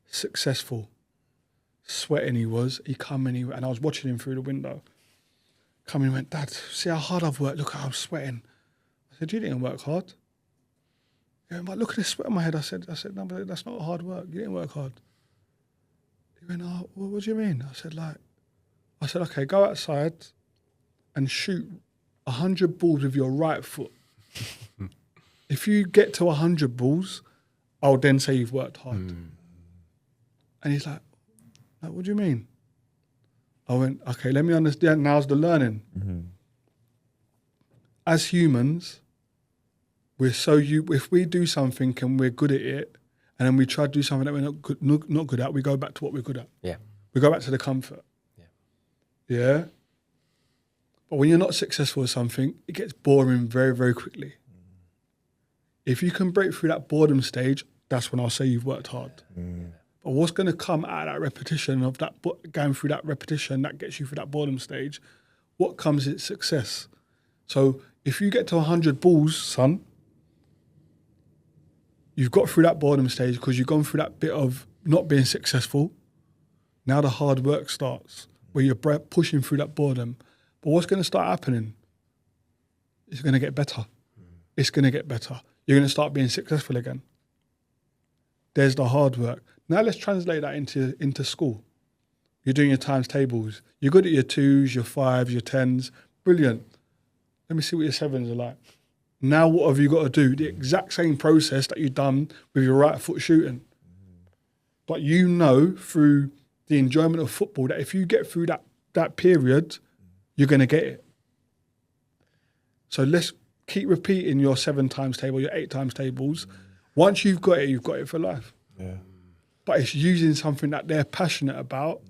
Successful. Sweating he was. He come in, and I was watching him through the window. Come in and went, Dad, see how hard I've worked, look how I'm sweating. I said, you didn't work hard. He went, but look at the sweat on my head. I said, no, but that's not hard work. You didn't work hard. He went, oh, what do you mean? I said, okay, go outside and shoot 100 balls with your right foot. If you get to 100 balls, I'll then say you've worked hard. And he's like, what do you mean? I went, okay, let me understand. Now's the learning. As humans, if we do something and we're good at it, and then we try to do something that we're not good at, we go back to what we're good at. Yeah. We go back to the comfort. Yeah. But when you're not successful at something, it gets boring very, very quickly. If you can break through that boredom stage, that's when I'll say you've worked hard. But what's going to come out of that repetition of that, going through that repetition that gets you through that boredom stage, what comes is success. So if you get to 100 balls, son, you've got through that boredom stage because you've gone through that bit of not being successful. Now the hard work starts where you're pushing through that boredom. But what's going to start happening? It's going to get better. It's going to get better. You're going to start being successful again. There's the hard work. Now let's translate that into school. You're doing your times tables. You're good at your 2s, your 5s, your 10s. Brilliant. Let me see what your 7s are like. Now what have you got to do? The exact same process that you've done with your right foot shooting. But you know through the enjoyment of football that if you get through that period, you're going to get it. So let's keep repeating your 7 times table, your 8 times tables. Once you've got it for life. Yeah. But it's using something that they're passionate about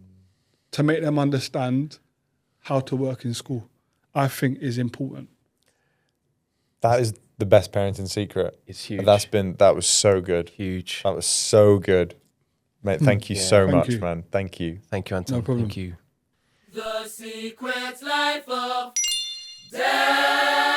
to make them understand how to work in school, I think is important. That is the best parenting secret. It's huge. That was so good. Huge. That was so good. Mate, thank you so Thank much, you. man. Thank you. Thank you, Anton. No problem. Thank you. The secret life of dad.